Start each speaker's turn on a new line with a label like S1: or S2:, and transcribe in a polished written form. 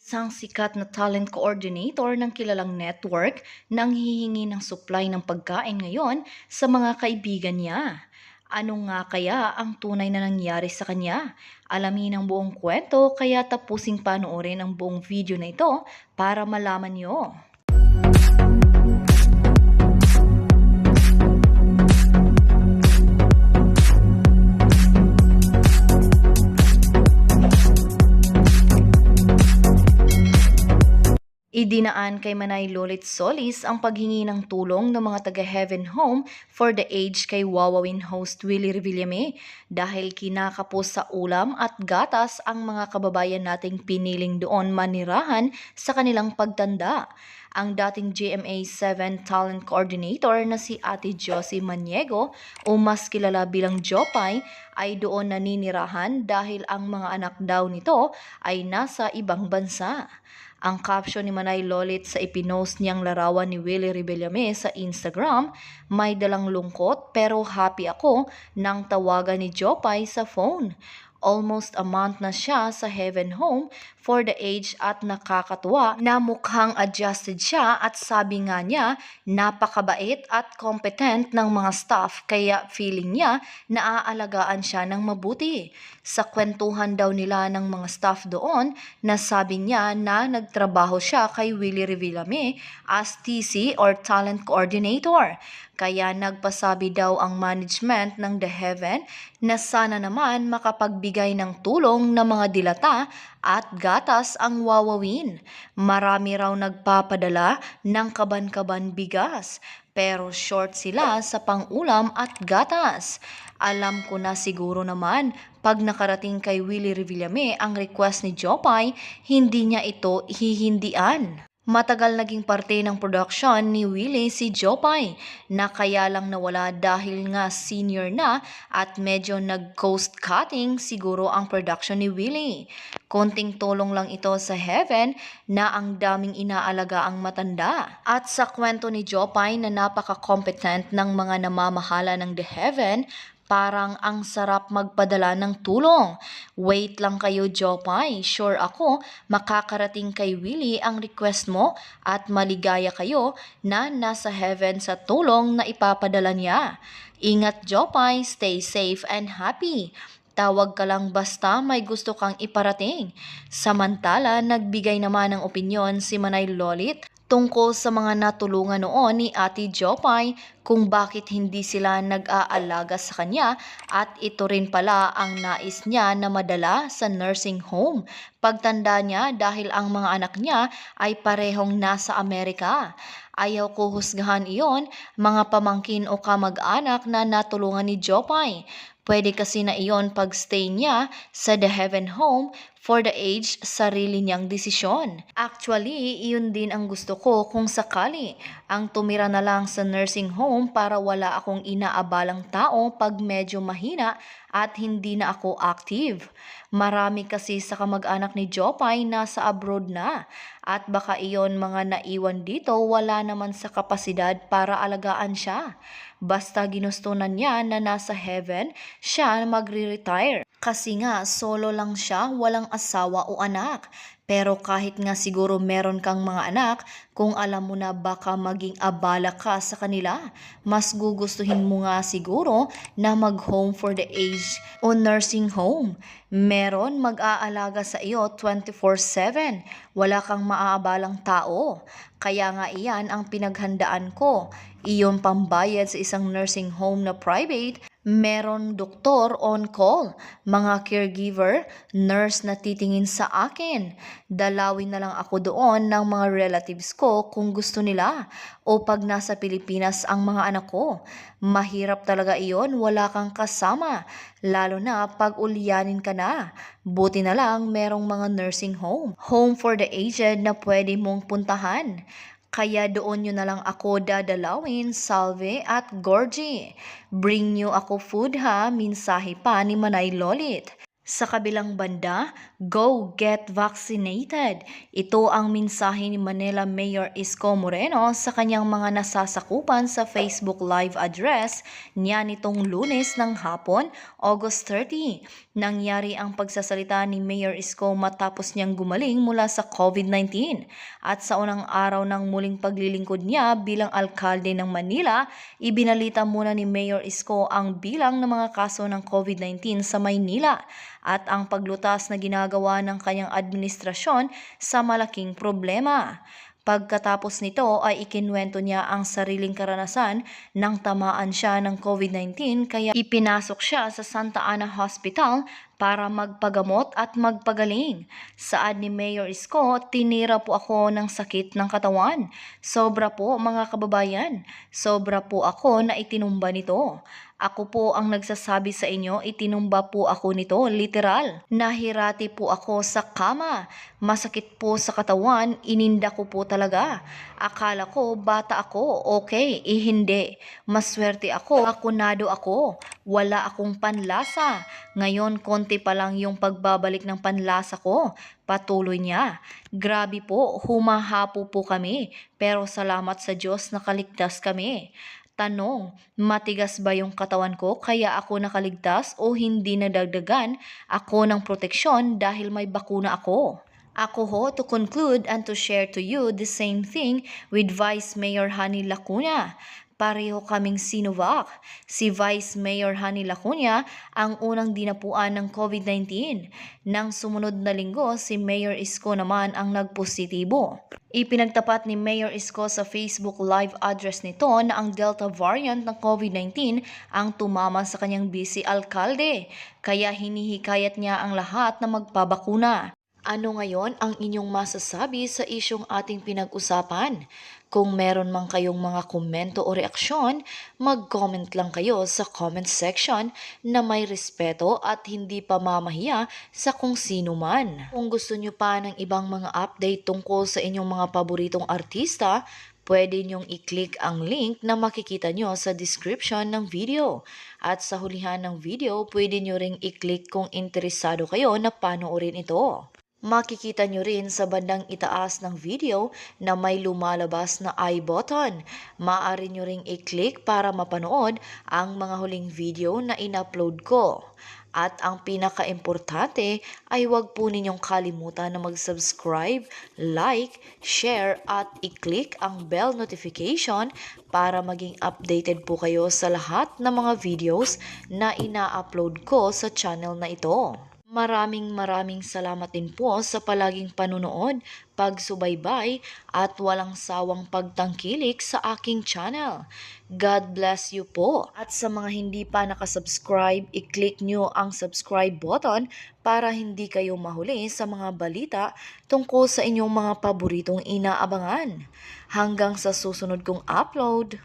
S1: Isang sikat na talent coordinator ng kilalang network nang hihingi ng supply ng pagkain ngayon sa mga kaibigan niya. Ano nga kaya ang tunay na nangyari sa kanya? Alamin ang buong kwento kaya tapusing panoorin ang buong video na ito para malaman niyo. Idinaan kay Manay Lolit Solis ang paghingi ng tulong ng mga taga-Heaven Home for the Aged kay Wawawin host Willie Revillame dahil kinakapos sa ulam at gatas ang mga kababayan nating piniling doon manirahan sa kanilang pagtanda. Ang dating GMA 7 Talent Coordinator na si Ate Josie Maniego o mas kilala bilang Jopay ay doon naninirahan dahil ang mga anak daw nito ay nasa ibang bansa. Ang caption ni Manay Lolit sa ipinost niyang larawan ni Willie Revillame sa Instagram, may dalang lungkot pero happy ako nang tawagan ni Jopay sa phone. Almost a month na siya sa Heaven Home for the Aged at nakakatuwa na mukhang adjusted siya at sabi nga niya napakabait at competent ng mga staff kaya feeling niya naaalagaan siya ng mabuti. Sa kwentuhan daw nila ng mga staff doon, nasabi niya na nagtrabaho siya kay Willie Revillame as TC or Talent Coordinator. Kaya nagpasabi daw ang management ng The Heaven na sana naman makapagbigay ng tulong ng mga dilata at gatas ang wawawin. Marami raw nagpapadala ng kaban-kaban bigas pero short sila sa pangulam at gatas. Alam ko na siguro naman pag nakarating kay Willie Revillame ang request ni Jopay, hindi niya ito hihindian. Matagal naging parte ng production ni Willie si Jopay na kaya lang nawala dahil nga senior na at medyo nag-coast cutting siguro ang production ni Willie. Konting tulong lang ito sa Heaven na ang daming inaalaga ang matanda. At sa kwento ni Jopay na napaka-competent ng mga namamahala ng The Heaven, parang ang sarap magpadala ng tulong. Wait lang kayo, Jopay. Sure ako, makakarating kay Willie ang request mo at maligaya kayo na nasa Heaven sa tulong na ipapadala niya. Ingat, Jopay. Stay safe and happy. Tawag ka lang basta may gusto kang iparating. Samantala, nagbigay naman ng opinyon si Manay Lolit tungkol sa mga natulungan noon ni Ate Jopay kung bakit hindi sila nag-aalaga sa kanya at ito rin pala ang nais niya na madala sa nursing home. Pagtanda niya dahil ang mga anak niya ay parehong nasa Amerika. Ayaw ko husgahan iyon, mga pamangkin o kamag-anak na natulungan ni Jopay. Pwede kasi na iyon pag-stay niya sa The Heaven Home for the Aged, sarili niyang desisyon. Actually, iyon din ang gusto ko kung sakali. Ang tumira na lang sa nursing home para wala akong inaabalang tao pag medyo mahina at hindi na ako active. Marami kasi sa kamag-anak ni Jopay nasa abroad na at baka iyon mga naiwan dito wala naman sa kapasidad para alagaan siya. Basta ginusto na niya na nasa Heaven siya magre-retire. Kasi nga solo lang siya, walang asawa o anak. Pero kahit nga siguro meron kang mga anak, kung alam mo na baka maging abala ka sa kanila, mas gugustuhin mo nga siguro na mag-home for the aged o nursing home. Meron mag-aalaga sa iyo 24/7, wala kang maaabalang tao. Kaya nga iyan ang pinaghandaan ko. Iyon pambayad sa isang nursing home na private, meron doktor on call, mga caregiver, nurse na titingin sa akin. Dalawin na lang ako doon ng mga relatives ko kung gusto nila o pag nasa Pilipinas ang mga anak ko. Mahirap talaga iyon, wala kang kasama, lalo na pag ulyanin ka na. Buti na lang merong mga nursing home for the aged na pwede mong puntahan. Kaya doon nyo na lang ako dadalawin, Salve at Gorgie. Bring nyo ako food ha, minsahe pa ni Manay Lolit. Sa kabilang banda, go get vaccinated. Ito ang mensahe ni Manila Mayor Isko Moreno sa kanyang mga nasasakupan sa Facebook Live address niya nitong Lunes ng hapon, August 30. Nangyari ang pagsasalita ni Mayor Isko matapos niyang gumaling mula sa COVID-19. At sa unang araw ng muling paglilingkod niya bilang alkalde ng Manila, ibinalita muna ni Mayor Isko ang bilang ng mga kaso ng COVID-19 sa Maynila at ang paglutas na ginagawa ng kanyang administrasyon sa malaking problema. Pagkatapos nito ay ikinwento niya ang sariling karanasan nang tamaan siya ng COVID-19 kaya ipinasok siya sa Santa Ana Hospital para magpagamot at magpagaling. Saad ni Mayor Isko, tinira po ako ng sakit ng katawan. Sobra po mga kababayan, sobra po ako na itinumba nito. Ako po ang nagsasabi sa inyo, itinumba po ako nito, literal. Nahirati po ako sa kama. Masakit po sa katawan, ininda ko po talaga. Akala ko bata ako, okay, hindi. Maswerte ako, akunado ako. Wala akong panlasa. Ngayon konti pa lang yung pagbabalik ng panlasa ko. Patuloy niya. Grabe po, humahapo po kami. Pero salamat sa Diyos nakaligtas kami. Tanong, matigas ba yung katawan ko kaya ako nakaligtas o hindi nadagdagan ako ng proteksyon dahil may bakuna ako? Ako ho to conclude and to share to you the same thing with Vice Mayor Hani Lacuna. Pareho kaming Sinovac. Si Vice Mayor Hani Lacuna ang unang dinapuan ng COVID-19. Nang sumunod na linggo, si Mayor Isko naman ang nagpositibo. Ipinagtapat ni Mayor Isko sa Facebook Live address nito na ang Delta variant ng COVID-19 ang tumama sa kanyang busy alkalde, kaya hinihikayat niya ang lahat na magpabakuna. Ano ngayon ang inyong masasabi sa isyong ating pinag-usapan? Kung meron man kayong mga komento o reaksyon, mag-comment lang kayo sa comment section na may respeto at hindi pa mamahiya sa kung sino man. Kung gusto nyo pa ng ibang mga update tungkol sa inyong mga paboritong artista, pwede nyong i-click ang link na makikita nyo sa description ng video. At sa hulihan ng video, pwede nyo ring i-click kung interesado kayo na panoorin ito. Makikita nyo rin sa bandang itaas ng video na may lumalabas na I button. Maaari nyo ring i-click para mapanood ang mga huling video na in-upload ko. At ang pinaka-importante ay huwag po ninyong kalimutan na mag-subscribe, like, share at i-click ang bell notification para maging updated po kayo sa lahat ng mga videos na ina-upload ko sa channel na ito. Maraming salamat din po sa palaging panunood, pagsubaybay at walang sawang pagtangkilik sa aking channel. God bless you po. At sa mga hindi pa nakasubscribe, i-click nyo ang subscribe button para hindi kayo mahuli sa mga balita tungkol sa inyong mga paboritong inaabangan. Hanggang sa susunod kong upload.